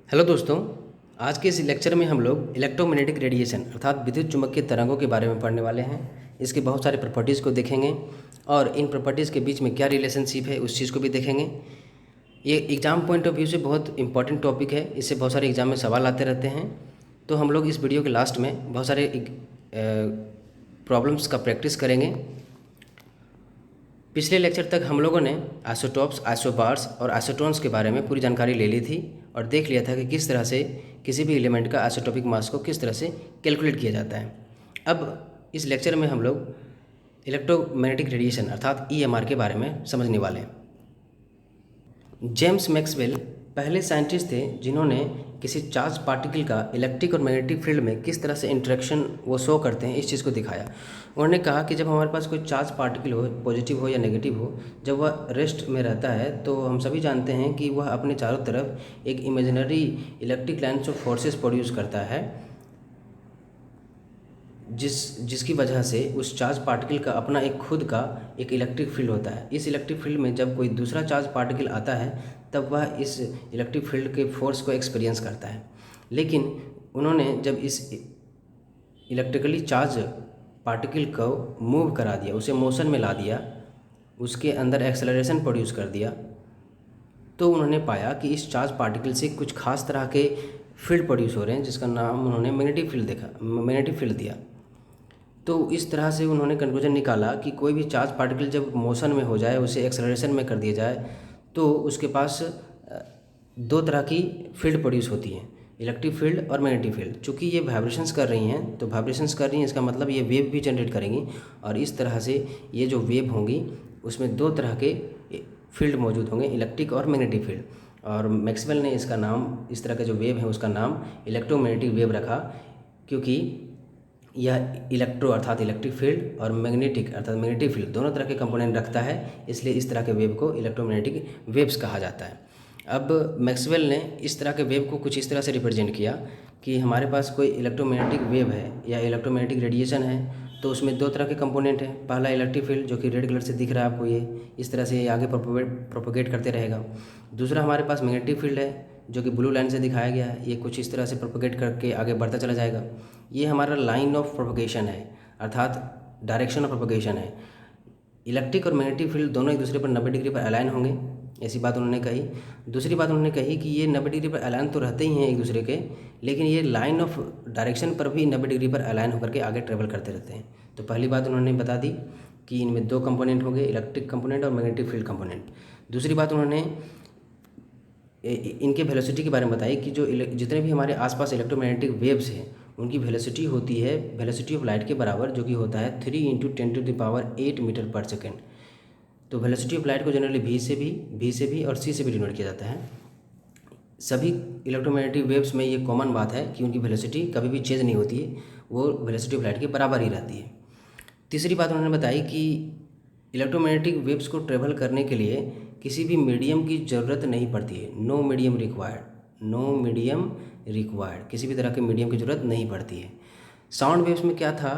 Hello दोस्तों। आज के इस लेक्चर में हम लोग इलेक्ट्रोमैग्नेटिक रेडिएशन अर्थात विद्युत चुम्बकीय तरंगों के बारे में पढ़ने वाले हैं। इसके बहुत सारे प्रॉपर्टीज़ को देखेंगे और इन प्रॉपर्टीज़ के बीच में क्या रिलेशनशिप है उस चीज़ को भी देखेंगे। ये एग्ज़ाम पॉइंट ऑफ व्यू से बहुत इंपॉर्टेंट टॉपिक है, इससे बहुत सारे एग्ज़ाम में सवाल आते रहते हैं। तो हम लोग इस वीडियो के लास्ट में बहुत सारे प्रॉब्लम्स का प्रैक्टिस करेंगे। पिछले लेक्चर तक हम लोगों ने आइसोटॉप्स, आइसोबार्स और आइसोटोन्स के बारे में पूरी जानकारी ले ली थी और देख लिया था कि किस तरह से किसी भी एलिमेंट का आइसोटॉपिक मास को किस तरह से कैलकुलेट किया जाता है। अब इस लेक्चर में हम लोग इलेक्ट्रोमैग्नेटिक रेडिएशन अर्थात ईएमआर के बारे में समझने वाले हैं। जेम्स मैक्सवेल पहले साइंटिस्ट थे जिन्होंने किसी चार्ज पार्टिकल का इलेक्ट्रिक और मैग्नेटिक फील्ड में किस तरह से इंटरेक्शन वो शो करते हैं, इस चीज़ को दिखाया। उन्होंने कहा कि जब हमारे पास कोई चार्ज पार्टिकल हो, पॉजिटिव हो या नेगेटिव हो, जब वह रेस्ट में रहता है तो हम सभी जानते हैं कि वह अपने चारों तरफ एक imaginary electric lines of forces produce करता है, जिसकी वजह से उस चार्ज पार्टिकल का अपना एक खुद का एक इलेक्ट्रिक फील्ड होता है। इस इलेक्ट्रिक फील्ड में जब कोई दूसरा चार्ज पार्टिकल आता है तब वह इस इलेक्ट्रिक फील्ड के फोर्स को एक्सपीरियंस करता है। लेकिन उन्होंने जब इस इलेक्ट्रिकली चार्ज पार्टिकल को मूव करा दिया, उसे मोशन में ला दिया, उसके अंदर एक्सेलरेशन प्रोड्यूस कर दिया, तो उन्होंने पाया कि इस चार्ज पार्टिकल से कुछ खास तरह के फील्ड प्रोड्यूस हो रहे हैं जिसका नाम उन्होंने मैग्नेटिक फील्ड दिया। तो इस तरह से उन्होंने कंक्लूजन निकाला कि कोई भी चार्ज पार्टिकल जब मोशन में हो जाए, उसे एक्सेलरेशन में कर दिया जाए, तो उसके पास दो तरह की फील्ड प्रोड्यूस होती है, इलेक्ट्रिक फील्ड और मैग्नेटिक फील्ड। चूँकि ये वाइब्रेशंस कर रही हैं, तो वाइब्रेशंस कर रही हैं इसका मतलब ये वेव भी जनरेट करेंगी और इस तरह से ये जो वेव होंगी उसमें दो तरह के फील्ड मौजूद होंगे, इलेक्ट्रिक और मैग्नेटिक फील्ड। और मैक्सवेल ने इसका नाम, इस तरह का जो वेव है उसका नाम इलेक्ट्रोमैग्नेटिक वेव रखा, क्योंकि यह इलेक्ट्रो अर्थात इलेक्ट्रिक फील्ड और मैग्नेटिक अर्थात मैग्नेटिक फील्ड दोनों तरह के कंपोनेंट रखता है, इसलिए इस तरह के वेव को इलेक्ट्रोमैग्नेटिक वेव्स कहा जाता है। अब मैक्सवेल ने इस तरह के वेव को कुछ इस तरह से रिप्रेजेंट किया कि हमारे पास कोई इलेक्ट्रोमैग्नेटिक वेव है या इलेक्ट्रोमैग्नेटिक रेडिएशन है, तो उसमें दो तरह के कंपोनेंट हैं। पहला इलेक्ट्रिक फील्ड जो कि रेड कलर से दिख रहा है आपको, ये इस तरह से आगे प्रोपोगेट करते रहेगा। दूसरा हमारे पास मैग्नेटिक फील्ड है जो कि ब्लू लाइन से दिखाया गया है, ये कुछ इस तरह से प्रोपोगेट करके आगे बढ़ता चला जाएगा। ये हमारा लाइन ऑफ प्रोपोगेशन है अर्थात डायरेक्शन ऑफ प्रोपोगेशन है। इलेक्ट्रिक और मैग्नेटिक फील्ड दोनों एक दूसरे पर 90 डिग्री पर अलाइन होंगे, ऐसी बात उन्होंने कही। दूसरी बात उन्होंने कही कि ये 90 डिग्री पर अलाइन तो रहते ही हैं एक दूसरे के, लेकिन ये लाइन ऑफ डायरेक्शन पर भी 90 डिग्री पर अलाइन होकर के आगे ट्रेवल करते रहते हैं। तो पहली बात उन्होंने बता दी कि इनमें दो कंपोनेंट होंगे, इलेक्ट्रिक कंपोनेंट और मैग्नेटिक फील्ड कंपोनेंट। दूसरी बात उन्होंने इनके वेलोसिटी के बारे में बताई कि जो जितने भी हमारे आसपास इलेक्ट्रोमैग्नेटिक वेव्स हैं उनकी वेलोसिटी होती है वेलोसिटी ऑफ लाइट के बराबर, जो कि होता है 3 × 10⁸ मीटर पर सेकेंड। तो वेलोसिटी ऑफ लाइट को जनरली भी से भी और सी से भी डिनोट किया जाता है। सभी इलेक्ट्रोमैग्नेटिक वेव्स में ये कॉमन बात है कि उनकी वेलोसिटी कभी भी चेंज नहीं होती है, वो वेलोसिटी ऑफ लाइट के बराबर ही रहती है। तीसरी बात उन्होंने बताई कि इलेक्ट्रोमैग्नेटिक वेव्स को ट्रेवल करने के लिए किसी भी मीडियम की ज़रूरत नहीं पड़ती है, नो मीडियम रिक्वायर्ड, किसी भी तरह के मीडियम की ज़रूरत नहीं पड़ती है। साउंड वेव्स में क्या था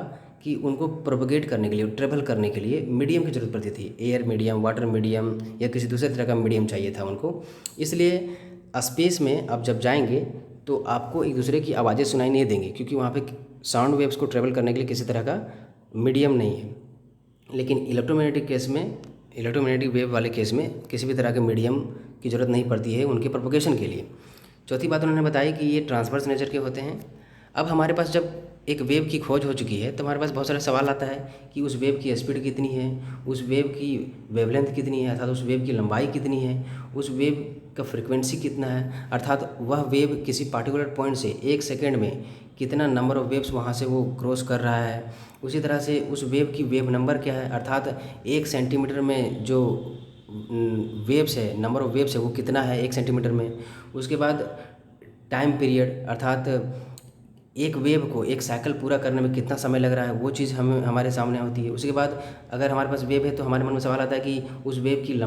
कि उनको प्रोपगेट करने के लिए, ट्रेवल करने के लिए मीडियम की ज़रूरत पड़ती थी, एयर मीडियम, वाटर मीडियम या किसी दूसरे तरह का मीडियम चाहिए था उनको। इसलिए स्पेस में आप जब जाएंगे तो आपको एक दूसरे की आवाज़ें सुनाई नहीं देंगी, क्योंकि वहाँ पे साउंड वेव्स को ट्रेवल करने के लिए किसी तरह का मीडियम नहीं है। लेकिन इलेक्ट्रोमैग्नेटिक वेव वाले केस में किसी भी तरह के मीडियम की ज़रूरत नहीं पड़ती है उनके प्रोपगेशन के लिए। चौथी बात उन्होंने बताई कि ये ट्रांसवर्स नेचर के होते हैं। अब हमारे पास जब एक वेव की खोज हो चुकी है तो हमारे पास बहुत सारे सवाल आता है कि उस वेव की स्पीड कितनी है, उस वेव की वेवलेंथ कितनी है अर्थात उस वेव की लंबाई कितनी है, उस वेव का फ्रिक्वेंसी कितना है अर्थात वह वेव किसी पार्टिकुलर पॉइंट से एक सेकेंड में कितना नंबर ऑफ़ वेव्स वहाँ से वो क्रॉस कर रहा है। उसी तरह से उस वेव की वेव नंबर क्या है अर्थात 1 सेंटीमीटर में जो वेव्स है, नंबर ऑफ़ वेव्स है वो कितना है 1 सेंटीमीटर में। उसके बाद टाइम पीरियड अर्थात एक वेव को एक साइकिल पूरा करने में कितना समय लग रहा है, वो चीज़ हमारे सामने होती है। उसके बाद अगर हमारे पास वेव है तो हमारे मन में सवाल आता है कि उस वेव की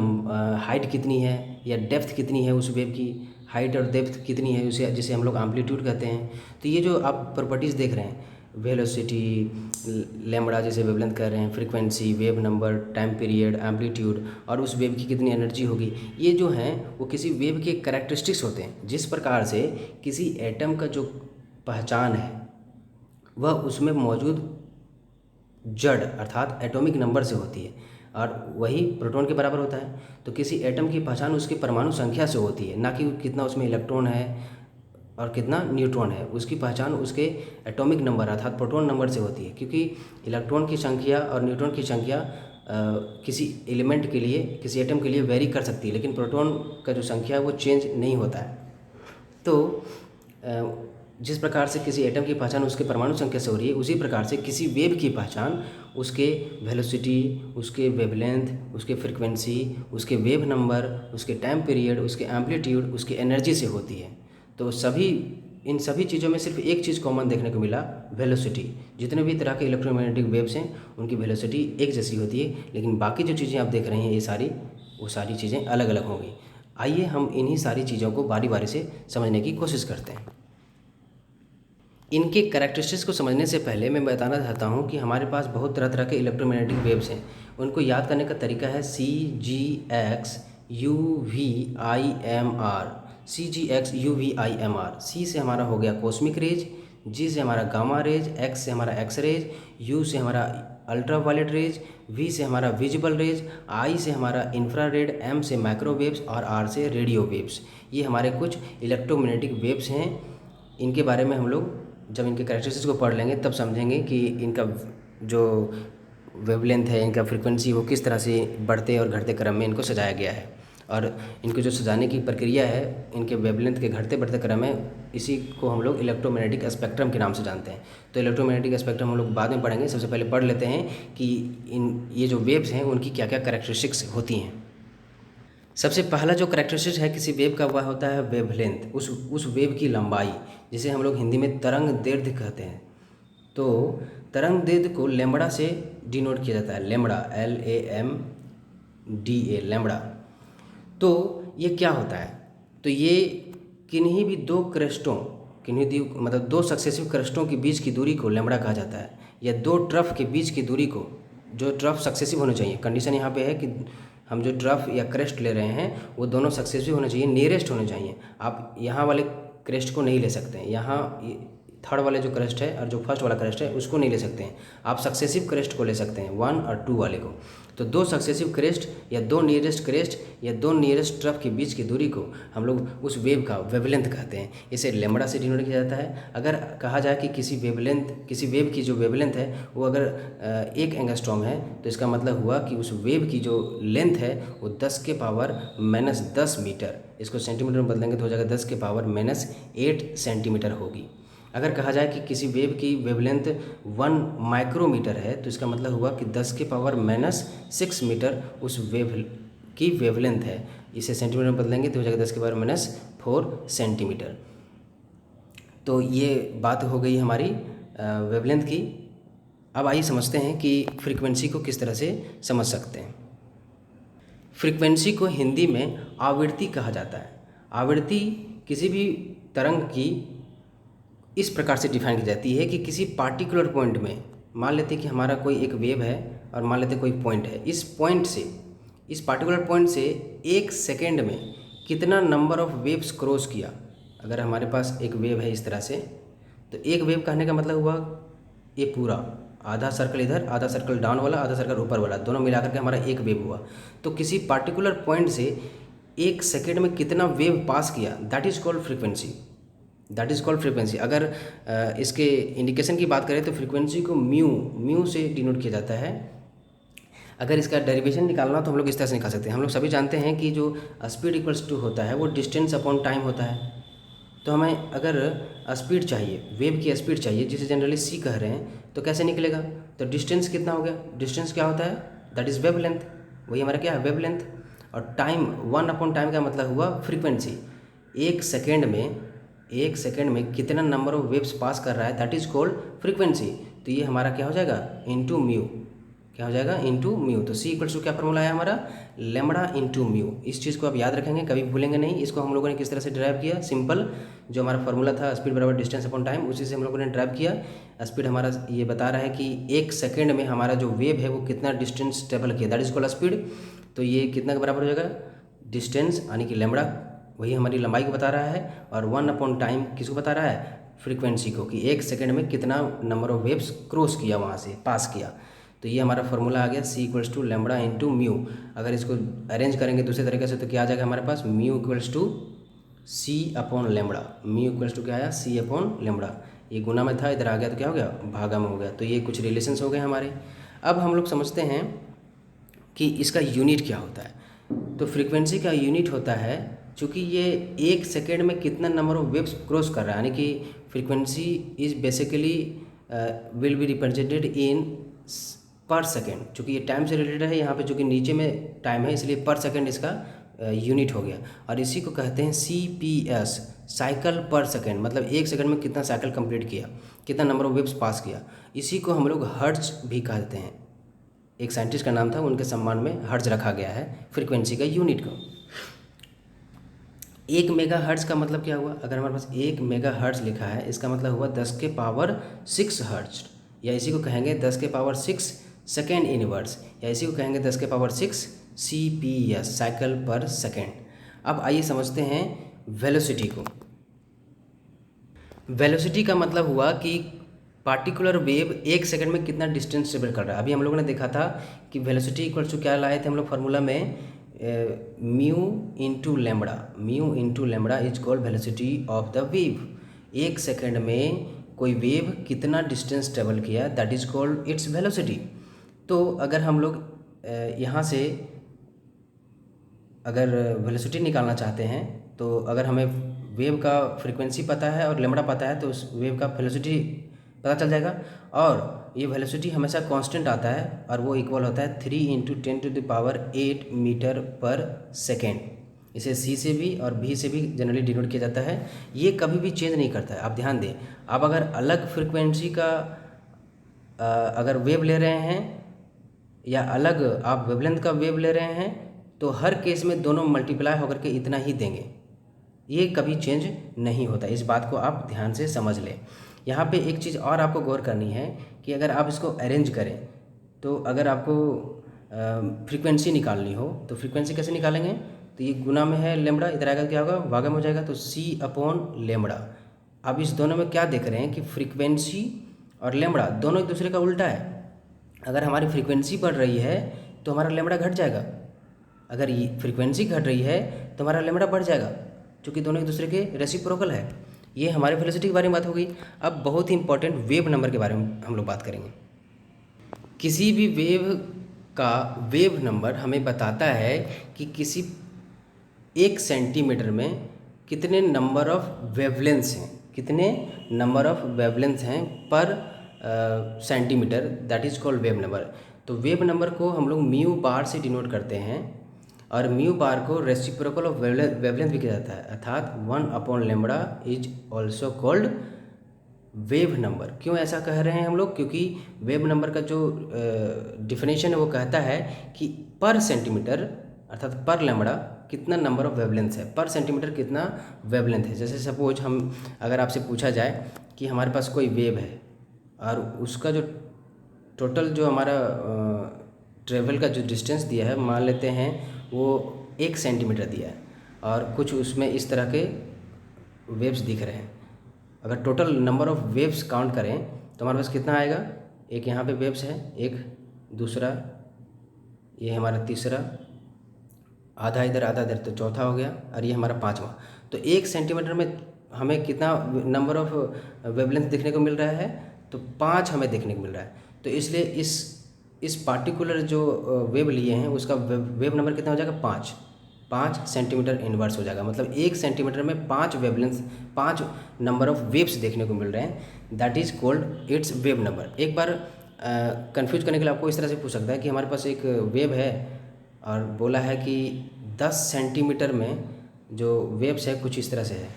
हाइट कितनी है या डेप्थ कितनी है, उस वेव की हाइट और डेप्थ कितनी है, उसे जिसे हम लोग एम्पलीट्यूड कहते हैं। तो ये जो आप प्रॉपर्टीज़ देख रहे हैं, वेलोसिटी, लैम्बडा जिसे वेवलेंथ कह रहे हैं, frequency, wave number, time period, amplitude और उस वेव की कितनी एनर्जी होगी, ये जो हैं वो किसी वेव के कैरेक्टरिस्टिक्स होते हैं। जिस प्रकार से किसी एटम का जो पहचान है वह उसमें मौजूद जड़ अर्थात एटॉमिक नंबर से होती है और वही प्रोटॉन के बराबर होता है। तो किसी एटम की पहचान उसकी परमाणु संख्या से होती है, ना कि कितना उसमें इलेक्ट्रॉन है और कितना न्यूट्रॉन है। उसकी पहचान उसके एटॉमिक नंबर अर्थात प्रोटॉन नंबर से होती है, क्योंकि इलेक्ट्रॉन की संख्या और न्यूट्रॉन की संख्या किसी एलिमेंट के लिए, किसी एटम के लिए वेरी कर सकती है, लेकिन प्रोटॉन का जो संख्या है वो चेंज नहीं होता है। तो जिस प्रकार से किसी एटम की पहचान उसके परमाणु संख्या से हो रही है, उसी प्रकार से किसी वेव की पहचान उसके वेलोसिटी, उसके वेवलेंथ, उसके फ्रीक्वेंसी, उसके वेव नंबर, उसके टाइम पीरियड, उसके एम्पलीट्यूड, उसकी एनर्जी से होती है। तो इन सभी चीज़ों में सिर्फ एक चीज़ कॉमन देखने को मिला, वेलोसिटी। जितने भी तरह के इलेक्ट्रोमैग्नेटिक वेव्स हैं उनकी वेलोसिटी एक जैसी होती है, लेकिन बाकी जो चीज़ें आप देख रहे हैं वो सारी चीज़ें अलग अलग होंगी। आइए हम इन्हीं सारी चीज़ों को बारी बारी से समझने की कोशिश करते हैं। इनके कैरेक्टरिस्टिक्स को समझने से पहले मैं बताना चाहता हूँ कि हमारे पास बहुत तरह तरह के इलेक्ट्रोमैग्नेटिक वेव्स हैं। उनको याद करने का तरीका है CGX UVIMR। CGX UVIMR। C से हमारा हो गया कॉस्मिक रेज, G से हमारा गामा रेज, X से हमारा एक्स रेज, U से हमारा अल्ट्रा वायलेट रेज, V से हमारा विजिबल रेज, I से हमारा इंफ्रारेड, M से माइक्रोवेव्स और R से रेडियो वेव्स। ये हमारे कुछ इलेक्ट्रोमैग्नेटिक वेव्स हैं। इनके बारे में हम लोग जब इनके कैरेक्टरिस्टिक्स को पढ़ लेंगे तब समझेंगे कि इनका जो वेवलेंथ है, इनका फ्रीक्वेंसी, वो किस तरह से बढ़ते और घटते क्रम में इनको सजाया गया है। और इनको जो सजाने की प्रक्रिया है, इनके वेवलेंथ के घटते बढ़ते क्रम में, इसी को हम लोग इलेक्ट्रोमैग्नेटिक स्पेक्ट्रम के नाम से जानते हैं। तो इलेक्ट्रोमैग्नेटिक स्पेक्ट्रम हम लोग बाद में पढ़ेंगे। सबसे पहले पढ़ लेते हैं कि ये जो वेव्स हैं उनकी क्या क्या कैरेक्टरिस्टिक्स होती हैं। सबसे पहला जो कैरेक्टरिस्टिक है किसी वेव का वह होता है वेवलेंथ, उस वेव की लंबाई, जिसे हम लोग हिंदी में तरंग दैर्ध्य कहते हैं। तो तरंग दैर्ध्य को लैम्बडा से डिनोट किया जाता है, लैम्बडा, LAMDA, लैम्बडा। तो ये क्या होता है, तो ये किन्हीं भी दो क्रेस्टों, मतलब दो सक्सेसिव क्रेस्टों के बीच की दूरी को लैम्बडा कहा जाता है, या दो ट्रफ के बीच की दूरी को, जो ट्रफ सक्सेसिव होने चाहिए। कंडीशन यहाँ पे है कि हम जो ट्रफ या क्रेस्ट ले रहे हैं वो दोनों सक्सेसिव होने चाहिए, नियरेस्ट होने चाहिए। आप यहाँ वाले क्रेस्ट को नहीं ले सकते हैं, यहाँ थर्ड वाले जो क्रेस्ट है और जो फर्स्ट वाला क्रेस्ट है उसको नहीं ले सकते हैं। आप सक्सेसिव क्रेस्ट को ले सकते हैं, 1 और 2 वाले को। तो दो सक्सेसिव क्रेस्ट या दो नियरेस्ट क्रेस्ट या दो नियरेस्ट ट्रफ के बीच की दूरी को हम लोग उस वेव का वेवलेंथ कहते हैं। इसे लैम्बडा से डिनोट किया जाता है। अगर कहा जाए कि किसी वेव की जो वेवलेंथ है वो अगर 1 एंगस्ट्रॉम है, तो इसका मतलब हुआ कि उस वेव की जो लेंथ है वो 10⁻⁻10 मीटर, इसको सेंटीमीटर में बदलेंगे तो हो जाएगा 10⁻⁻8 सेंटीमीटर होगी। अगर कहा जाए कि किसी वेव की वेवलेंथ 1 माइक्रोमीटर है, तो इसका मतलब हुआ कि 10⁻⁻6 मीटर उस वेव की वेवलेंथ है। इसे सेंटीमीटर में बदलेंगे तो हो जाएगा 10⁻⁻4 सेंटीमीटर। तो ये बात हो गई हमारी वेवलेंथ की। अब आइए समझते हैं कि फ्रीक्वेंसी को किस तरह से समझ सकते हैं। फ्रीक्वेंसी को हिंदी में आवृत्ति कहा जाता है। आवृत्ति किसी भी तरंग की इस प्रकार से डिफाइन की जाती है कि किसी पार्टिकुलर पॉइंट में, मान लेते हैं कि हमारा कोई एक वेव है और मान लेते हैं कोई पॉइंट है, इस पार्टिकुलर पॉइंट से 1 सेकेंड में कितना नंबर ऑफ वेव्स क्रॉस किया। अगर हमारे पास एक वेव है इस तरह से, तो एक वेव कहने का मतलब हुआ ये पूरा आधा सर्कल इधर, आधा सर्कल डाउन वाला, आधा सर्कल ऊपर वाला, दोनों मिलाकर के हमारा एक वेव हुआ। तो किसी पार्टिकुलर पॉइंट से 1 सेकेंड में कितना वेव पास किया, दैट इज़ कॉल्ड फ्रीक्वेंसी। अगर इसके इंडिकेशन की बात करें तो फ्रीक्वेंसी को म्यू से डिनोट किया जाता है। अगर इसका डेरिवेशन निकालना तो हम लोग इस तरह से निकाल सकते हैं। हम लोग सभी जानते हैं कि जो स्पीड इक्वल्स टू होता है वो डिस्टेंस अपॉन टाइम होता है। तो हमें अगर स्पीड चाहिए, वेव की स्पीड चाहिए, जिसे जनरली c कह रहे हैं, तो कैसे निकलेगा, तो डिस्टेंस कितना हो गया, डिस्टेंस क्या होता है, दैट इज़ वेवलेंथ। वही हमारा क्या है, वेवलेंथ। और टाइम, 1 अपॉन टाइम का मतलब हुआ फ्रीक्वेंसी। 1 सेकेंड में कितना नंबर ऑफ वेव्स पास कर रहा है, दैट इज़ कॉल्ड फ्रीक्वेंसी। तो ये हमारा क्या हो जाएगा, इनटू म्यू। क्या हो जाएगा, इंटू म्यू। तो सी इक्वल्स टू क्या फॉर्मूला है हमारा, लेमड़ा इंटू म्यू। इस चीज़ को आप याद रखेंगे, कभी भूलेंगे नहीं। इसको हम लोगों ने किस तरह से ड्राइव किया, सिंपल जो हमारा फॉर्मूला था स्पीड बराबर डिस्टेंस अपॉन टाइम, उसी से हम लोगों ने ड्राइव किया। स्पीड हमारा ये बता रहा है कि 1 सेकेंड में हमारा जो वेव है वो कितना डिस्टेंस ट्रेवल किया, दैट इज कॉल्ड स्पीड। तो ये कितना के बराबर हो जाएगा, डिस्टेंस यानी कि लेमड़ा, वही हमारी लंबाई को बता रहा है। और 1 अपॉन टाइम किसको बता रहा है, फ्रीक्वेंसी को, कि 1 सेकेंड में कितना नंबर ऑफ वेव्स क्रॉस किया, वहाँ से पास किया। तो ये हमारा फॉर्मूला आ गया c equals to lambda into mu. अगर इसको अरेंज करेंगे दूसरे तरीके से तो क्या आ जाएगा हमारे पास, mu equals to c upon lambda. Mu equals to क्या आया, सी अपॉन लेमड़ा। ये गुना में था, इधर आ गया तो क्या हो गया, भागा में हो गया। तो ये कुछ रिलेशंस हो गए हमारे। अब हम लोग समझते हैं कि इसका यूनिट क्या होता है। तो फ्रीक्वेंसी का यूनिट होता है, चूँकि ये 1 सेकेंड में कितना नंबर ऑफ वेव्स क्रॉस कर रहा है, यानी कि frequency is basically will be represented in पर सेकेंड। चूँकि ये टाइम से रिलेटेड है, यहाँ पे चूँकि नीचे में टाइम है इसलिए पर सेकेंड इसका यूनिट हो गया। और इसी को कहते हैं CPS, साइकिल पर सेकेंड। मतलब 1 सेकेंड में कितना साइकिल कंप्लीट किया, कितना नंबर ऑफ वेव्स पास किया। इसी को हम लोग हर्ट्ज भी कहते हैं। एक साइंटिस्ट का नाम था, उनके सम्मान में हर्ट्ज रखा गया है फ्रीक्वेंसी का यूनिट को। 1 मेगा हर्ट्ज का मतलब क्या हुआ, अगर हमारे पास 1 मेगा हर्ट्ज लिखा है, इसका मतलब हुआ 10 के पावर 6 हर्ट्ज, या इसी को कहेंगे 10 के पावर 6 सेकेंड इनवर्स, या इसी को कहेंगे 10 के पावर 6 CPS, साइकिल पर सेकेंड। अब आइए समझते हैं वेलोसिटी को। वेलोसिटी का मतलब हुआ कि पार्टिकुलर वेव 1 सेकंड में कितना डिस्टेंस ट्रेवल कर रहा है। अभी हम लोगों ने देखा था कि वेलोसिटी इक्वल्स टू क्या लाए थे हम लोग फार्मूला में, mu into lambda. Mu into lambda is called velocity of the wave. 1 second में कोई वेव कितना डिस्टेंस ट्रेवल किया, that is called its velocity. तो अगर हम लोग यहाँ से अगर वेलोसिटी निकालना चाहते हैं, तो अगर हमें वेव का फ्रीक्वेंसी पता है और लेमड़ा पता है, तो उस वेव का वेलोसिटी पता चल जाएगा। और ये वेलोसिटी हमेशा कांस्टेंट आता है, और वो इक्वल होता है 3 × 10⁸ मीटर पर सेकेंड। इसे C से भी और V से भी जनरली डिनोट किया जाता है। ये कभी भी चेंज नहीं करता है, आप ध्यान दें। आप अगर अलग फ्रीक्वेंसी का अगर वेव ले रहे हैं, या अलग आप वेवलेंथ का वेव ले रहे हैं, तो हर केस में दोनों मल्टीप्लाई होकर के इतना ही देंगे, ये कभी चेंज नहीं होता। इस बात को आप ध्यान से समझ लें। यहाँ पे एक चीज़ और आपको गौर करनी है कि अगर आप इसको अरेंज करें, तो अगर आपको फ्रीक्वेंसी निकालनी हो तो फ्रीक्वेंसी कैसे निकालेंगे, तो ये गुना में है लेमड़ा, इधर आएगा क्या होगा, भागा में हो जाएगा, तो C अपॉन लेमड़ा। अब इस दोनों में क्या देख रहे हैं कि फ्रीक्वेंसी और लेमड़ा दोनों एक दूसरे का उल्टा है। अगर हमारी फ्रीक्वेंसी बढ़ रही है तो हमारा लेमड़ा घट जाएगा, अगर ये फ्रीक्वेंसी घट रही है तो हमारा लेमड़ा बढ़ जाएगा, क्योंकि दोनों एक दूसरे के रेसिप्रोकल है। ये हमारे वेलोसिटी के बारे में बात हो गई। अब बहुत ही इंपॉर्टेंट वेव नंबर के बारे में हम लोग बात करेंगे। किसी भी वेव का वेव नंबर हमें बताता है कि किसी 1 सेंटीमीटर में कितने नंबर ऑफ वेवलेंथ्स हैं, कितने नंबर ऑफ वेवलेंथ्स हैं पर centimetre, that is called wave number. तो वेव नंबर को हम लोग म्यू बार से डिनोट करते हैं, और म्यू बार को रेसिप्रोकल ऑफ वेवलेंथ भी किया जाता है, अर्थात 1 upon lambda is also called wave number. क्यों ऐसा कह रहे हैं हम लोग, क्योंकि वेव नंबर का जो डिफिनेशन है वो कहता है कि पर सेंटीमीटर अर्थात पर लेमड़ा कितना नंबर ऑफ वेवलेंथ है, पर सेंटीमीटर कितना वेवलेंथ है। जैसे सपोज हम अगर आपसे पूछा जाए कि हमारे पास कोई वेव है और उसका जो टोटल जो हमारा ट्रेवल का जो डिस्टेंस दिया है, मान लेते हैं वो 1 सेंटीमीटर दिया है, और कुछ उसमें इस तरह के वेव्स दिख रहे हैं। अगर total number of waves count करें तो हमारे पास कितना आएगा, एक यहाँ पे वेव्स है, एक दूसरा, ये हमारा तीसरा, आधा इधर आधा इधर, तो चौथा हो गया, और ये हमारा 5वां। तो 1 सेंटीमीटर में हमें कितना नंबर ऑफ़ वेवलेंथ देखने को मिल रहा है, तो 5 हमें देखने को मिल रहा है। तो इसलिए इस पार्टिकुलर जो वेव लिए हैं उसका वेव नंबर कितना हो जाएगा, 5 सेंटीमीटर इनवर्स हो जाएगा। मतलब 1 सेंटीमीटर में 5 वेवलेंथ, 5 नंबर ऑफ़ वेव्स देखने को मिल रहे हैं, that is called its wave number. एक बार कंफ्यूज करने के लिए आपको इस तरह से पूछ सकता है कि हमारे पास एक वेव है और बोला है कि 10 सेंटीमीटर में जो वेव्स है कुछ इस तरह से है,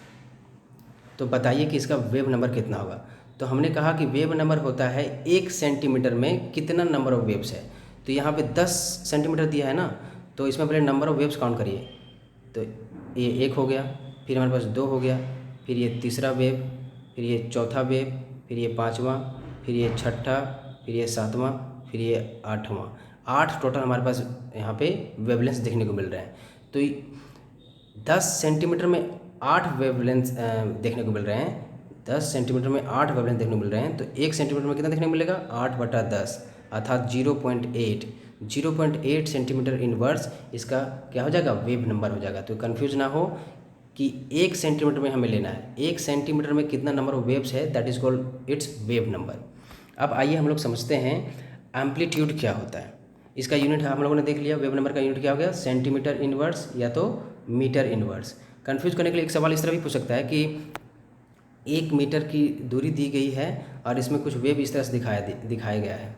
तो बताइए कि इसका वेव नंबर कितना होगा। तो हमने कहा कि वेव नंबर होता है 1 सेंटीमीटर में कितना नंबर ऑफ़ वेव्स है। तो यहाँ पे 10 सेंटीमीटर दिया है ना, तो इसमें पहले नंबर ऑफ़ वेव्स काउंट करिए। तो ये एक हो गया, फिर हमारे पास दो हो गया, फिर ये तीसरा वेव, फिर ये चौथा वेव, फिर ये पाँचवा, फिर ये छठा, फिर ये सातवां, फिर ये आठवां। 8 टोटल हमारे पास यहाँ पे वेवलेंथ देखने को मिल रहे हैं। तो 10 सेंटीमीटर में 8 वेवलेंथ देखने को मिल रहे हैं। 10 सेंटीमीटर में 8 वेवलेंथ देखने को मिल रहे हैं। तो 1 सेंटीमीटर में कितना देखने को मिलेगा? 8/10 अर्थात 0.8। 0.8 सेंटीमीटर इनवर्स इसका क्या हो जाएगा? वेव नंबर हो जाएगा। तो कंफ्यूज ना हो कि 1 सेंटीमीटर में हमें लेना है। 1 सेंटीमीटर में कितना नंबर ऑफ वेव्स है, that is called its wave number. अब आइए हम लोग समझते हैं एम्पलीट्यूड क्या होता है। इसका यूनिट हम लोगों ने देख लिया, वेव नंबर का यूनिट क्या हो गया? सेंटीमीटर इनवर्स या तो मीटर इनवर्स। कन्फ्यूज करने के लिए एक सवाल इस तरह भी पूछ सकता है कि 1 मीटर की दूरी दी गई है और इसमें कुछ वेव इस तरह से दिखाया गया है।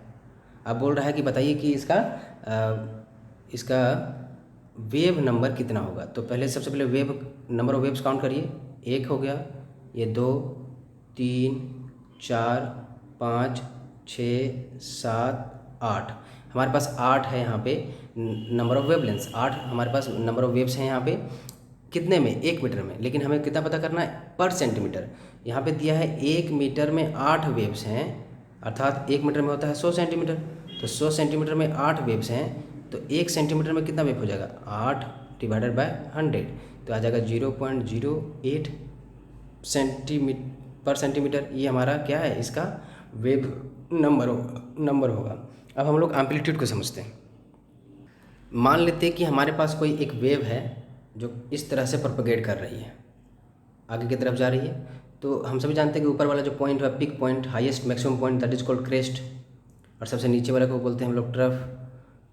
अब बोल रहा है कि बताइए कि इसका वेव नंबर कितना होगा। तो पहले सबसे पहले wave number of waves count करिए। 1 हो गया, ये 2, 3, 4, 5, 6, 7, 8। हमारे पास 8 है यहाँ पे नंबर ऑफ वेवलेंथ्स। 8 हमारे पास नंबर ऑफ वेव्स हैं यहाँ पे। कितने में? 1 मीटर में। लेकिन हमें कितना पता करना है? पर सेंटीमीटर। यहाँ पे दिया है 1 मीटर में 8 वेव्स हैं, अर्थात 1 मीटर में होता है 100 सेंटीमीटर। तो 100 सेंटीमीटर में 8 वेव्स हैं, तो 1 सेंटीमीटर में कितना वेव हो जाएगा? 8 डिवाइडेड बाय 100, तो आ जाएगा 0.08 पर सेंटीमीटर। ये हमारा क्या है? इसका वेव नंबर होगा। अब हम लोग एम्पलीट्यूड को समझते हैं। मान लेते हैं कि हमारे पास कोई एक वेव है जो इस तरह से प्रोपेगेट कर रही है, आगे की तरफ जा रही है। तो हम सभी जानते हैं कि ऊपर वाला जो पॉइंट है, peak point, highest maximum point, that is called crest, और सबसे नीचे वाला को बोलते हैं हम लोग ट्रफ।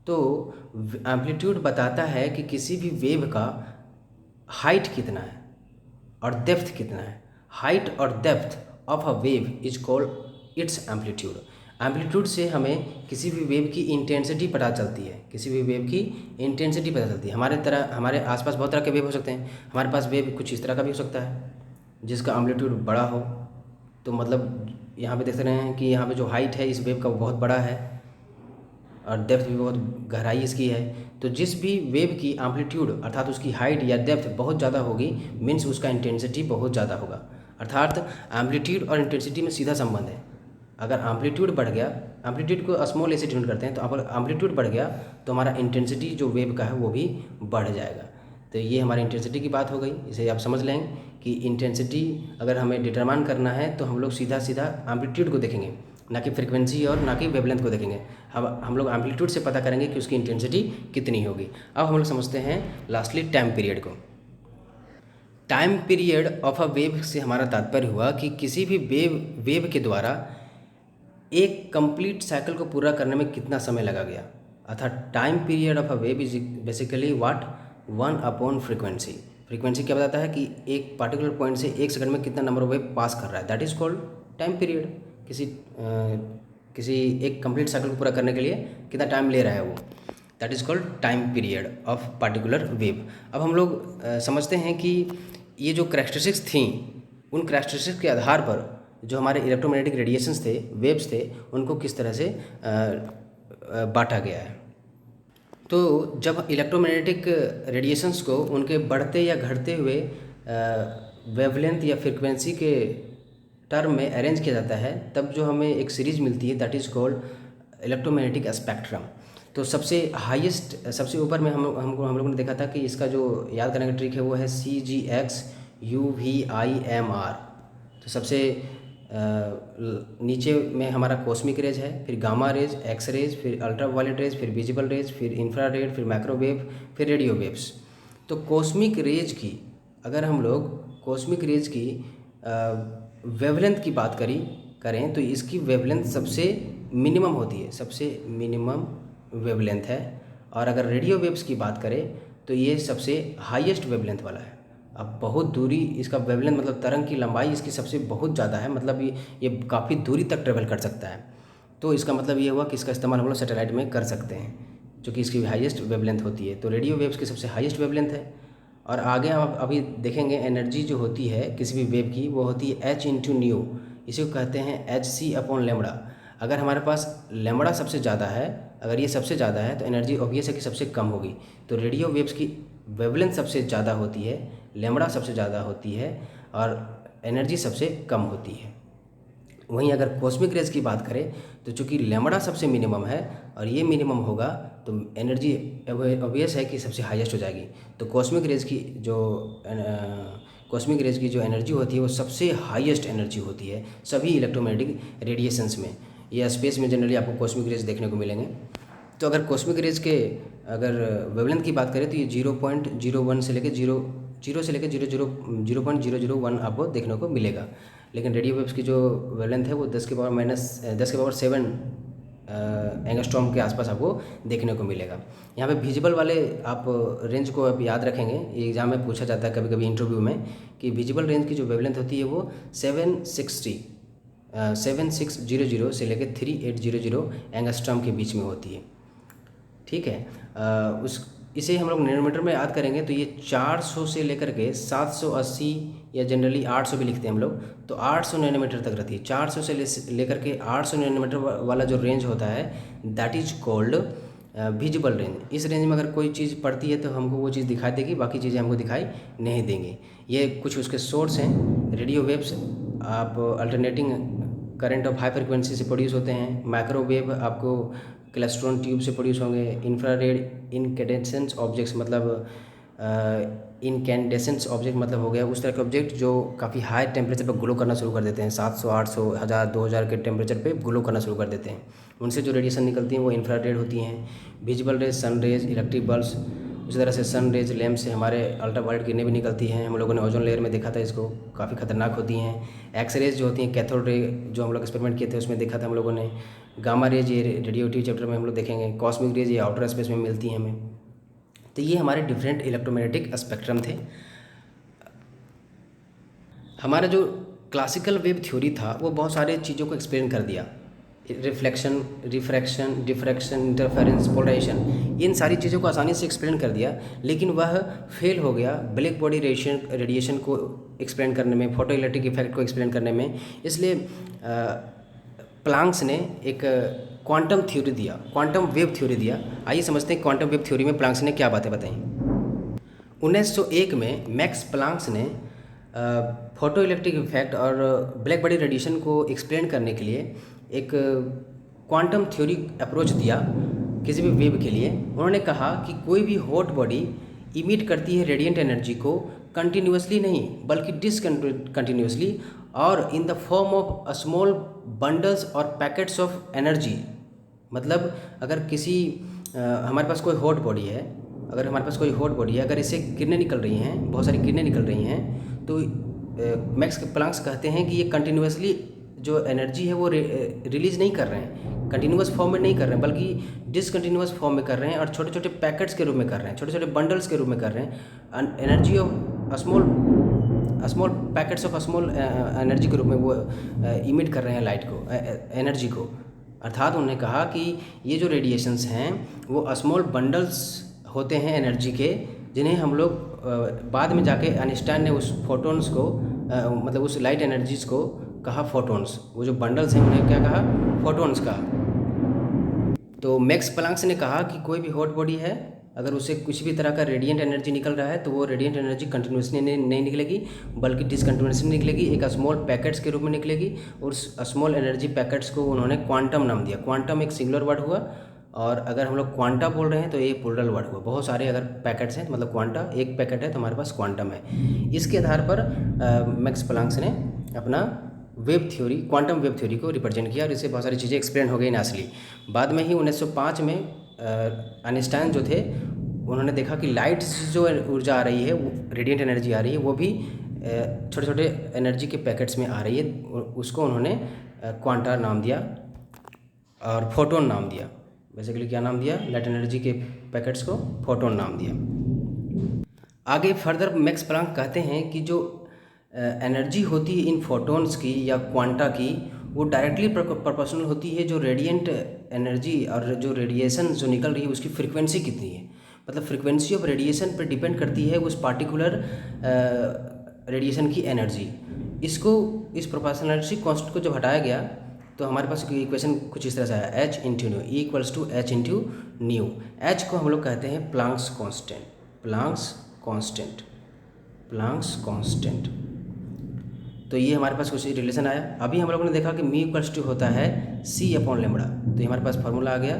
तो एम्पलीट्यूड बताता है कि किसी भी वेव का हाइट कितना है और डेप्थ कितना है। हाइट और depth of a wave is called its amplitude. Amplitude से हमें किसी भी वेव की इंटेंसिटी पता चलती है। किसी भी वेव की इंटेंसिटी पता चलती है। हमारे आसपास बहुत तरह के वेव हो सकते हैं। हमारे पास वेव कुछ इस तरह का भी हो सकता है जिसका एम्पलीट्यूड बड़ा हो। तो मतलब यहाँ पे देख रहे हैं कि यहाँ पे जो हाइट है इस वेव का वो बहुत बड़ा है और डेप्थ भी बहुत गहराई इसकी है। तो जिस भी वेव की एम्पलीट्यूड अर्थात उसकी हाइट या डेप्थ बहुत ज़्यादा होगी, मीन्स उसका इंटेंसिटी बहुत ज़्यादा होगा। अर्थात एम्पलीट्यूड और इंटेंसिटी में सीधा संबंध है। अगर एम्पलीट्यूड बढ़ गया, एम्पलीट्यूड को स्मॉल ए से डिनोट करते हैं, तो अगर एम्पलीट्यूड बढ़ गया तो हमारा इंटेंसिटी जो वेव का है वो भी बढ़ जाएगा। तो ये हमारी इंटेंसिटी की बात हो गई। इसे आप समझ लें कि इंटेंसिटी अगर हमें डिटरमाइन करना है तो हम लोग सीधा सीधा एम्पलीट्यूड को देखेंगे, ना कि फ्रीक्वेंसी और ना कि वेवलेंथ को देखेंगे। हम लोग एम्पलीट्यूड से पता करेंगे कि उसकी इंटेंसिटी कितनी होगी। अब हम लोग समझते हैं लास्टली टाइम पीरियड को। Time period of a wave से हमारा तात्पर्य हुआ कि किसी भी वेव के द्वारा एक कंप्लीट साइकिल को पूरा करने में कितना समय लगा गया। अर्थात time period of a wave is basically what? 1 upon frequency. Frequency क्या बताता है कि एक पार्टिकुलर पॉइंट से 1 सेकंड में कितना नंबर ऑफ वेव पास कर रहा है, that is called time period. किसी एक कंप्लीट साइकिल को पूरा करने के लिए कितना टाइम ले रहा है वो, that is called time period of particular wave. अब हम लोग समझते हैं कि ये जो करैक्टरिस्टिक्स थी, उन करैक्टरिस्टिक्स के आधार पर जो हमारे इलेक्ट्रोमैग्नेटिक रेडिएशंस थे, वेव्स थे, उनको किस तरह से बांटा गया है। तो जब इलेक्ट्रोमैग्नेटिक रेडिएशंस को उनके बढ़ते या घटते हुए वेवलेंथ या फ्रीक्वेंसी के टर्म में अरेंज किया जाता है, तब जो हमें एक सीरीज़ मिलती है, that is called electromagnetic spectrum. तो सबसे ऊपर में हम लोगों ने देखा था कि इसका जो याद करने का ट्रिक है वो है CGX UVIMR। तो सबसे नीचे में हमारा कॉस्मिक रेज है, फिर गामा रेज, एक्स रेज, फिर अल्ट्रा वायलेट रेज, फिर विजिबल रेज, फिर इंफ्रारेड, फिर माइक्रोवेव, फिर रेडियो वेव्स। तो कॉस्मिक रेज की अगर हम लोग कॉस्मिक रेज की वेवलेंथ की बात करें तो इसकी वेवलेंथ सबसे मिनिमम होती है, सबसे मिनिमम वेवलेंथ है। और अगर रेडियो वेव्स की बात करें तो ये सबसे हाईएस्ट वेवलेंथ वाला है। अब बहुत दूरी इसका वेवलेंथ मतलब तरंग की लंबाई इसकी सबसे बहुत ज़्यादा है, मतलब ये काफ़ी दूरी तक ट्रेवल कर सकता है। तो इसका मतलब ये हुआ कि इसका इस्तेमाल हम लोग सैटेलाइट में कर सकते हैं, जो कि इसकी हाईएस्ट वेवलेंथ होती है। तो रेडियो वेव्स की सबसे हाईएस्ट वेवलेंथ है। और आगे हम अभी देखेंगे एनर्जी जो होती है किसी भी वेव की, वो होती है h/ν। इसी को कहते हैं hc/λ। अगर हमारे पास लैम्बडा सबसे ज़्यादा है अगर ये सबसे ज़्यादा है तो एनर्जी ऑब्वियस है कि सबसे कम होगी। तो रेडियो वेव्स की वेवलेंथ सबसे ज़्यादा होती है, लैम्बडा सबसे ज़्यादा होती है और एनर्जी सबसे कम होती है। वहीं अगर कॉस्मिक रेज की बात करें तो चूँकि लैम्बडा सबसे मिनिमम है और ये मिनिमम होगा तो एनर्जी ऑब्वियस है कि सबसे हाईएस्ट हो जाएगी। तो कॉस्मिक रेज की जो एनर्जी होती है वो सबसे हाईएस्ट एनर्जी होती है सभी इलेक्ट्रोमैग्नेटिक रेडिएशंस में। या स्पेस में जनरली आपको कॉस्मिक रेज देखने को मिलेंगे। तो अगर कॉस्मिक रेज के अगर वेवलेंथ की बात करें तो ये 0.01 से लेकर 0 से लेकर 0.001 आपको देखने को मिलेगा। लेकिन रेडियो वेव्स की जो वेवलेंथ है वो 10⁻⁷ एंगस्ट्रॉम के आसपास आपको देखने को मिलेगा। यहाँ पे विजिबल वाले आप रेंज को आप याद रखेंगे, ये एग्जाम में पूछा जाता है कभी कभी इंटरव्यू में कि विजिबल रेंज की जो वेवलेंथ होती है वो 7600 से लेकर 3800 एंगस्ट्रॉम के बीच में होती है। ठीक है, इसे हम लोग नैनोमीटर में याद करेंगे तो ये 400 से लेकर के 780 या जनरली 800 भी लिखते हैं हम लोग, तो 800 नैनोमीटर तक रहती है। 400 से लेकर के 800 नैनोमीटर वाला जो रेंज होता है that is called visible range. इस रेंज में अगर कोई चीज़ पड़ती है तो हमको वो चीज़ दिखाई देगी, बाकी चीज़ें हमको दिखाई नहीं देंगी। ये कुछ उसके सोर्स हैं। रेडियो वेव्स आप alternating current of high frequency से प्रोड्यूस होते हैं। माइक्रोवेव आपको क्लेस्ट्रॉन ट्यूब से प्रोड्यूस होंगे। इंफ्रारेड इनकैंडेसेंस ऑब्जेक्ट्स मतलब इनकैंडेसेंस ऑब्जेक्ट मतलब हो गया उस तरह के ऑब्जेक्ट जो काफ़ी हाई टेम्परेचर पर ग्लो करना शुरू कर देते हैं। 700, 800, 1000, 2000 के टेम्परेचर पे ग्लो करना शुरू कर देते हैं। उनसे जो रेडिएशन निकलती हैं वो इंफ्रारेड होती हैं। Visible rays, sun rays, electric bulbs, उसी तरह से सन रेज लैम्प से हमारे अल्ट्रावायलेट किरणें भी निकलती हैं। हम लोगों ने ओजोन लेयर में देखा था, इसको काफ़ी खतरनाक होती हैं। एक्स रेज जो होती हैं, कैथोड रे जो हम लोग एक्सपेरिमेंट किए थे उसमें देखा था हम लोगों ने। गामा रेज ये रेडियोटिव चैप्टर में हम लोग देखेंगे। कॉस्मिक रेज ये आउटर स्पेस में मिलती हैं हमें। तो ये हमारे डिफरेंट इलेक्ट्रोमैग्नेटिक स्पेक्ट्रम थे। हमारा जो क्लासिकल वेव थ्योरी था वो बहुत सारे चीज़ों को एक्सप्लेन कर दिया। Reflection, refraction, diffraction, interference, polarisation, इन सारी चीज़ों को आसानी से एक्सप्लेन कर दिया। लेकिन वह फेल हो गया ब्लैक बॉडी रेडिएशन को एक्सप्लेन करने में, फोटो इलेक्ट्रिक इफेक्ट को एक्सप्लेन करने में। इसलिए प्लांक्स ने एक क्वांटम थ्योरी दिया, क्वांटम वेव थ्योरी दिया। आइए समझते हैं क्वांटम वेव थ्योरी में प्लांक्स ने क्या बातें बताई। 1901 में मैक्स प्लांक्स ने फोटो इलेक्ट्रिक इफेक्ट और ब्लैक बॉडी रेडिएशन को एक्सप्लेन करने के लिए एक क्वांटम थ्योरी अप्रोच दिया किसी भी वेव के लिए। उन्होंने कहा कि कोई भी हॉट बॉडी इमिट करती है रेडिएंट एनर्जी को कंटिन्यूसली नहीं बल्कि डिसकंटिन्यूसली और in the form of small bundles और पैकेट्स ऑफ एनर्जी। मतलब अगर हमारे पास कोई हॉट बॉडी है, अगर इससे किरणें निकल रही हैं, बहुत सारी किरणें निकल रही हैं, तो मैक्स प्लांक्स कहते हैं कि ये कंटिन्यूसली जो एनर्जी है वो रिलीज़ नहीं कर रहे हैं, कंटिन्यूस फॉर्म में नहीं कर रहे हैं बल्कि डिसकंटिन्यूस फॉर्म में कर रहे हैं और छोटे छोटे पैकेट्स के रूप में कर रहे हैं, छोटे छोटे बंडल्स के रूप में कर रहे हैं। Energy of small packets of small energy के रूप में वो इमिट कर रहे हैं लाइट को, एनर्जी को। अर्थात उन्होंने कहा कि ये जो रेडिएशंस हैं वो स्मॉल बंडल्स होते हैं एनर्जी के, जिन्हें हम लोग बाद में जाके आइंस्टाइन ने उस फोटोन्स को मतलब उस लाइट एनर्जीज को कहा फोटोन्स। वो जो बंडल्स हैं उन्हें क्या कहा? फोटोन्स कहा। तो मैक्स प्लांक्स ने कहा कि कोई भी हॉट बॉडी है, अगर उससे कुछ भी तरह का रेडिएंट एनर्जी निकल रहा है तो वो रेडिएंट एनर्जी कंटिन्यूसली नहीं निकलेगी बल्कि डिसकंटिन्यूसली निकलेगी, एक स्मॉल पैकेट्स के रूप में निकलेगी। और उस स्मॉल एनर्जी पैकेट्स को उन्होंने क्वांटम नाम दिया। क्वांटम एक सिंगुलर वर्ड हुआ और अगर हम लोग क्वांटा बोल रहे हैं तो ये प्लूरल वर्ड हुआ। बहुत सारे अगर पैकेट्स हैं तो मतलब क्वांटा, एक पैकेट है तो हमारे पास क्वांटम है। इसके आधार पर मैक्स प्लांक्स ने अपना wave theory, quantum wave theory को रिप्रेजेंट किया और इससे बहुत सारी चीज़ें एक्सप्लेन हो गई नासली। बाद में ही 1905 में आइंस्टाइन जो थे उन्होंने देखा कि लाइट से जो ऊर्जा आ रही है, रेडिएंट एनर्जी आ रही है, वो भी छोटे छोटे एनर्जी के पैकेट्स में आ रही है। उसको उन्होंने क्वांटा नाम दिया और फोटोन नाम दिया। बेसिकली क्या नाम दिया? लाइट एनर्जी के पैकेट्स को फोटोन नाम दिया। आगे फर्दर मैक्स प्लांक कहते हैं कि जो एनर्जी होती है इन फोटोन्स की या क्वांटा की, वो डायरेक्टली प्रोपोर्शनल होती है जो रेडिएंट एनर्जी और जो रेडिएशन जो निकल रही है उसकी फ्रीक्वेंसी कितनी है। मतलब फ्रीक्वेंसी ऑफ रेडिएशन पर डिपेंड करती है उस पार्टिकुलर रेडिएशन की एनर्जी। इस प्रोपोर्शनलिटी कॉन्सेप्ट को जब हटाया गया तो हमारे पास इक्वेशन कुछ इस तरह से आया, H into nu, E equals to H into nu. H को हम लोग कहते हैं Planck's constant, Planck's constant, Planck's constant. तो ये हमारे पास कुछ रिलेशन आया। अभी हम लोगों ने देखा कि म्यू इक्वल्स टू होता है सी अपॉन लेमड़ा, तो ये हमारे पास फार्मूला आ गया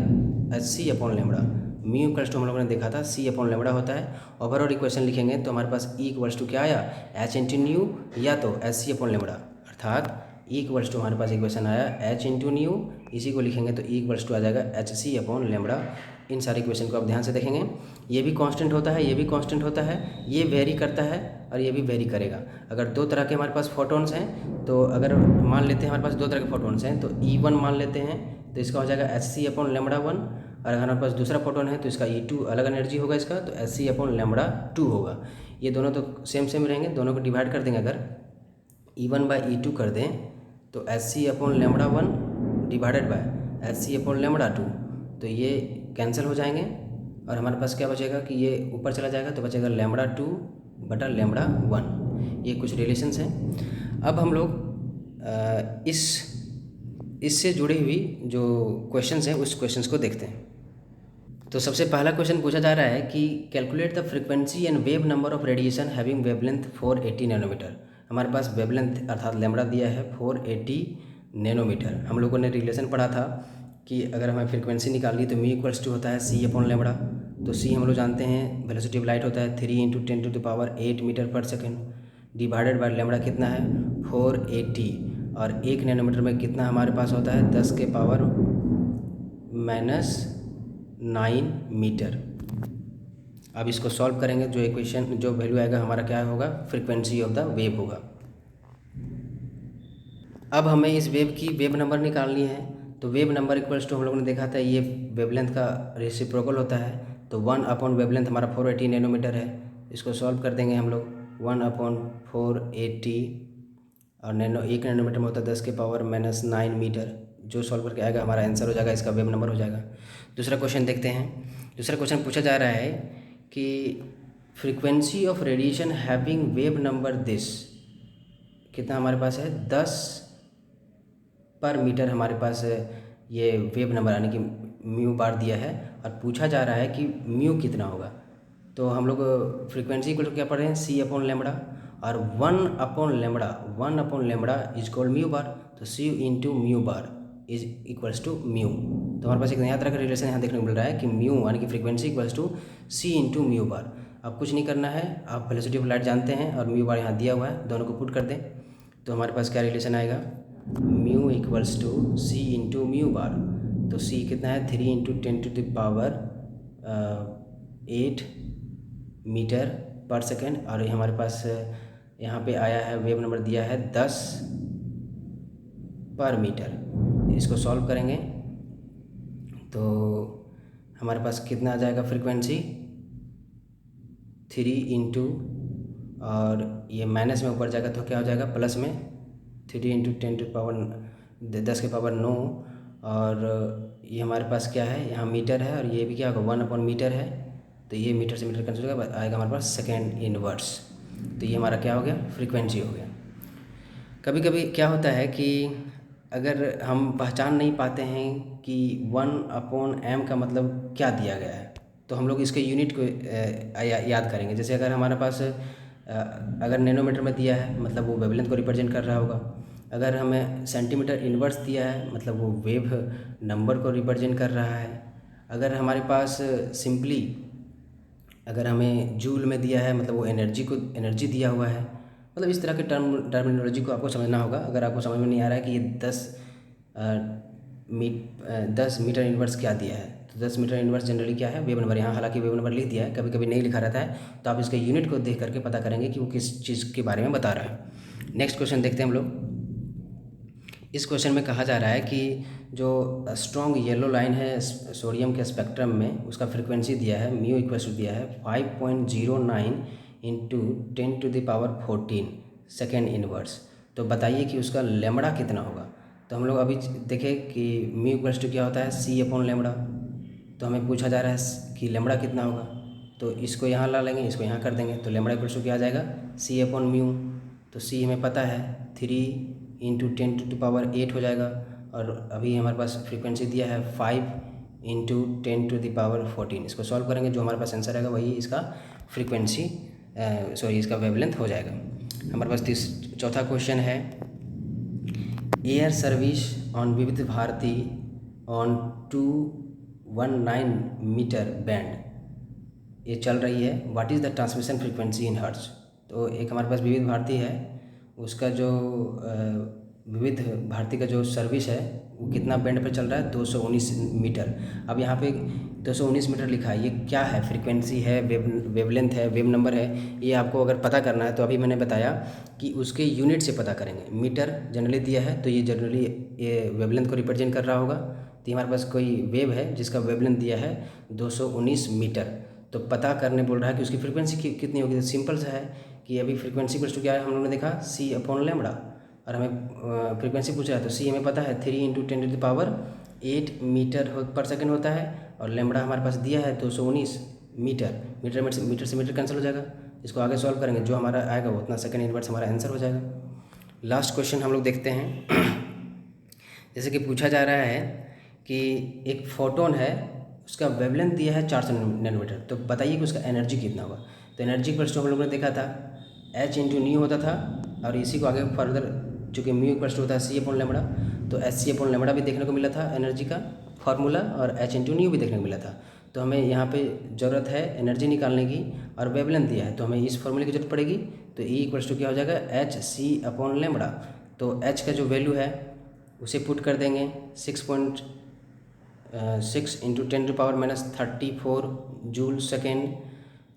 H C upon lambda. Mu equals to हम लोगों ने देखा था सी अपॉन लेमड़ा होता है। ओवरऑल इक्वेशन लिखेंगे तो हमारे पास ई इक्वल्स टू क्या आया, एच इंटू न्यू या तो एच सी अपॉन लेमड़ा, अर्थात ई इक्वल्स टू हमारे पास इक्वेशन आया एच इंटू न्यू, इसी को लिखेंगे तो ई इक्वल्स टू आ जाएगा एच सी अपॉन लेमड़ा। इन सारे इक्वेशन को आप ध्यान से देखेंगे, ये भी कांस्टेंट होता है, ये भी कांस्टेंट होता है, ये वेरी करता है और ये भी वेरी करेगा। अगर दो तरह के हमारे पास फोटोन्स हैं, तो अगर मान लेते हैं हमारे पास दो तरह के फोटोन्स हैं, तो E1 मान लेते हैं तो इसका हो जाएगा एच सी अपॉन लेमड़ा 1, और अगर हमारे पास दूसरा फोटोन है तो इसका E2 अलग एनर्जी होगा इसका, तो एच सी अपॉन लेमड़ा 2 होगा। ये दोनों तो सेम सेम रहेंगे, दोनों को डिवाइड कर देंगे, अगर E1 बाई E2 कर दें तो H C upon lambda 1 divided by H C upon lambda 2, तो ये कैंसिल हो जाएंगे और हमारे पास क्या बचेगा कि ये ऊपर चला जाएगा, तो बचेगा लेमड़ा 2 बटा लेमड़ा 1। ये कुछ रिलेशंस हैं। अब हम लोग इससे जुड़ी हुई जो क्वेश्चंस हैं उस क्वेश्चंस को देखते हैं। तो सबसे पहला क्वेश्चन पूछा जा रहा है कि calculate the frequency and wave number of radiation having wavelength 480 nanometre. हमारे पास वेवलेंथ अर्थात लेमड़ा दिया है 480 नैनोमीटर। हम लोगों ने रिलेशन पढ़ा था कि अगर हमें फ्रीक्वेंसी निकालनी तो म्यू इक्वल्स टू होता है सी अपॉन लेमड़ा, तो सी हम लोग जानते हैं वेलोसिटी ऑफ लाइट होता है 3 × 10⁻8 मीटर पर सेकेंड, डिवाइडेड बाय लेमड़ा कितना है 480, और 1 नैनोमीटर में कितना हमारे पास होता है 10⁻⁹ मीटर। अब इसको सॉल्व करेंगे, जो इक्वेशन जो वैल्यू आएगा हमारा क्या होगा, फ्रीक्वेंसी ऑफ द वेव होगा। अब हमें इस वेव की वेव नंबर निकालनी है, तो वेव नंबर इक्वल्स टू हम लोगों ने देखा था ये वेवलेंथ का रेसिप्रोकल होता है, तो 1 अपॉन वेवलेंथ हमारा 480 नैनोमीटर है। इसको सॉल्व कर देंगे हम लोग, 1 अपॉन 480 और 1 नैनोमीटर में होता है 10⁻⁹ मीटर। जो सॉल्व करके आएगा हमारा आंसर हो जाएगा, इसका वेव नंबर हो जाएगा। दूसरा क्वेश्चन देखते हैं। दूसरा क्वेश्चन पूछा जा रहा है कि frequency of radiation having wave number this, कितना हमारे पास है 10 पर मीटर हमारे पास ये वेव नंबर यानी कि म्यू बार दिया है, और पूछा जा रहा है कि म्यू कितना होगा। तो हम लोग फ्रीक्वेंसी को क्या पढ़ रहे हैं सी अपॉन लेमड़ा, और 1 upon lambda is called mu bar, तो c into mu bar is equals to mu. तो हमारे पास एक नया तरह का रिलेशन यहाँ देखने को मिल रहा है कि म्यू यानी कि frequency equals to C into mu bar. अब कुछ नहीं करना है, आप वेलोसिटी ऑफ लाइट जानते हैं और म्यू बार यहाँ दिया हुआ है, दोनों को पुट कर दें तो हमारे पास क्या रिलेशन आएगा, mu equals to C into mu bar. तो सी कितना है 3 × 10⁻8 मीटर पर सेकेंड, और हमारे पास यहाँ पे आया है वेव नंबर दिया है 10 पर मीटर। इसको सॉल्व करेंगे तो हमारे पास कितना आ जाएगा फ्रीक्वेंसी 3 इंटू, और ये माइनस में ऊपर जाएगा तो क्या हो जाएगा प्लस में 3 × 10⁻9, और ये हमारे पास क्या है यहाँ मीटर है, और ये भी क्या होगा 1 अपॉन मीटर है, तो ये मीटर से मीटर कैंसिल होगा, आएगा हमारे पास सेकेंड इनवर्स। तो ये हमारा क्या हो गया फ्रीक्वेंसी हो गया। कभी कभी क्या होता है कि अगर हम पहचान नहीं पाते हैं कि 1/m का मतलब क्या दिया गया है, तो हम लोग इसके यूनिट को याद करेंगे। जैसे अगर हमारे पास अगर नैनोमीटर में दिया है मतलब वो वेवलेंथ को रिप्रेजेंट कर रहा होगा, अगर हमें सेंटीमीटर इन्वर्स दिया है मतलब वो वेव नंबर को रिप्रेजेंट कर रहा है, अगर हमारे पास सिंपली अगर हमें जूल में दिया है मतलब वो एनर्जी दिया हुआ है, मतलब इस तरह के टर्मिनोलॉजी को आपको समझना होगा। अगर आपको समझ में नहीं आ रहा है कि ये 10 मीटर इन्वर्स क्या दिया है, तो 10 मीटर इन्वर्स जनरली क्या है वेव नंबर, यहाँ हालांकि वेव नंबर लिख दिया है, कभी कभी नहीं लिखा रहता है, तो आप इसके यूनिट को देख करके पता करेंगे कि वो किस चीज़ के बारे में बता रहा है। नेक्स्ट क्वेश्चन देखते हैं हम लोग। इस क्वेश्चन में कहा जा रहा है कि जो स्ट्रॉन्ग येलो लाइन है सोडियम के स्पेक्ट्रम में, उसका फ्रीक्वेंसी दिया है म्यू इक्वल्स टू दिया है 5.09 × 10⁻14 सेकेंड इनवर्स। तो बताइए कि उसका लेमड़ा कितना होगा। तो हम लोग अभी देखें कि म्यू इक्वल्स टू क्या होता है सी अपॉन लेमड़ा, तो हमें पूछा जा रहा है कि लेमड़ा कितना होगा, तो इसको यहाँ ला लेंगे, इसको यहाँ कर देंगे, तो लेमड़ा इक्वल्स टू क्या आ जाएगा सी अपॉन म्यू। तो सी हमें पता है 3 × 10⁸ हो जाएगा, और अभी हमारे पास फ्रीक्वेंसी दिया है 5 इंटू 10⁻14। इसको सॉल्व करेंगे, जो हमारे पास आंसर आएगा वही इसका फ्रीक्वेंसी इसका वेवलेंथ हो जाएगा। हमारे पास चौथा क्वेश्चन है, एयर सर्विस ऑन विविध भारती ऑन 219 मीटर बैंड ये चल रही है। What is the transmission frequency in hertz. तो एक हमारे पास विविध भारती है, उसका जो विविध भारती का जो सर्विस है वो कितना बैंड पर चल रहा है, 219 मीटर। अब यहाँ पे 219 मीटर लिखा है, ये क्या है, फ्रीक्वेंसी है, वेवलेंथ है, वेव नंबर है, ये आपको अगर पता करना है तो अभी मैंने बताया कि उसके यूनिट से पता करेंगे। मीटर जनरली दिया है तो ये जनरली ये वेवलेंथ को रिप्रेजेंट कर रहा होगा। तो हमारे पास कोई वेव है जिसका वेवलेंथ दिया है 219 मीटर, तो पता करने बोल रहा है कि उसकी फ्रीक्वेंसी कितनी होगी। तो सिंपल सा है कि अभी फ्रीक्वेंसी कुछ तो क्या है, हम लोगों ने देखा c/λ, और हमें फ्रीक्वेंसी पूछ रहा है तो c हमें पता है 3 × 10⁸ मीटर पर सेकंड होता है, और लैम्बडा हमारे पास दिया है 219 मीटर। मीटर से मीटर कैंसिल हो जाएगा। इसको आगे सॉल्व करेंगे, जो हमारा आएगा वो उतना सेकंड इनवर्स हमारा आंसर हो जाएगा। लास्ट क्वेश्चन हम लोग देखते हैं। जैसे कि पूछा जा रहा है कि एक फोटोन है, उसका वेवलेंथ दिया है 400 नैनोमीटर, तो बताइए कि उसका एनर्जी कितना होगा। तो एनर्जी इक्वल्स टू हम लोगों ने देखा था h इंटू न्यू होता था, और इसी को आगे फर्दर चूँकि म्यू इक्वल्स टू होता है c/λ, तो h/λ भी देखने को मिला था एनर्जी का फार्मूला, और h इंटू न्यू भी देखने को मिला था। तो हमें यहाँ पे ज़रूरत है एनर्जी निकालने की, और वेवलेंथ दिया है तो हमें इस फार्मूले की जरूरत पड़ेगी। तो E इक्वल्स टू क्या हो जाएगा, hc/λ। तो h का जो वैल्यू है उसे पुट कर देंगे 6.6 इंटू 10⁻34 जूल सेकेंड,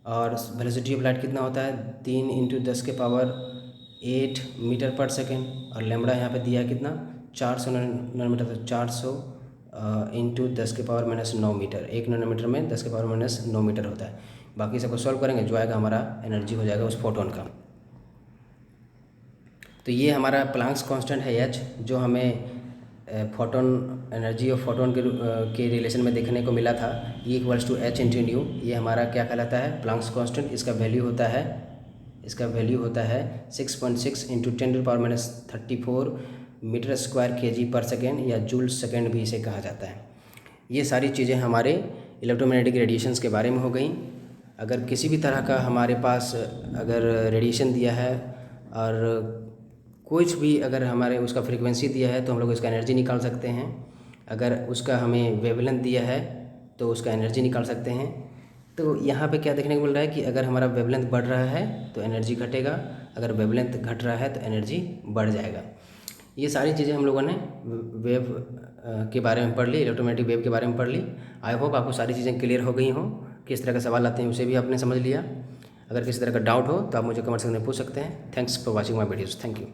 और वेलोसिटी ऑफ लाइट कितना होता है 3 इंटू 10⁸ मीटर पर सेकेंड, और लैम्बडा यहाँ पे दिया है कितना 400 नैनोमीटर, तो 400 इंटू 10⁻9 मीटर। 1 नैनोमीटर में 10⁻9 मीटर होता है। बाकी सबको सॉल्व करेंगे, जो आएगा हमारा एनर्जी हो जाएगा उस फोटोन का। तो ये हमारा प्लांक्स कांस्टेंट है h, जो हमें फोटोन एनर्जी और फोटोन के रिलेशन में देखने को मिला था। E equals to h into nu, ये हमारा क्या कहलाता है, प्लांक्स कांस्टेंट। इसका वैल्यू होता है 6.6 इंटू 10⁻34 मीटर स्क्वायर kg पर सेकेंड, या जूल सेकेंड भी इसे कहा जाता है। ये सारी चीज़ें हमारे इलेक्ट्रोमैग्नेटिक रेडिएशंस के बारे में हो गई। अगर किसी भी तरह का हमारे पास अगर रेडिएशन दिया है, और कुछ भी अगर हमारे उसका फ्रीक्वेंसी दिया है, तो हम लोग उसका एनर्जी निकाल सकते हैं। अगर उसका हमें वेवलेंथ दिया है तो उसका एनर्जी निकाल सकते हैं। तो यहाँ पे क्या देखने को मिल रहा है कि अगर हमारा वेवलेंथ बढ़ रहा है तो एनर्जी घटेगा, अगर वेवलेंथ घट रहा है तो एनर्जी बढ़ जाएगा। ये सारी चीज़ें हम लोगों ने वेव के बारे में पढ़ ली, इलेक्ट्रोमैग्नेटिक वेव के बारे में पढ़ ली। आई होप आपको सारी चीज़ें क्लियर हो गई हों। किस तरह का सवाल आते हैं उसे भी आपने समझ लिया। अगर किसी तरह का डाउट हो तो आप मुझे कमेंट सेक्शन में पूछ सकते हैं। Thanks for watching my videos. Thank you.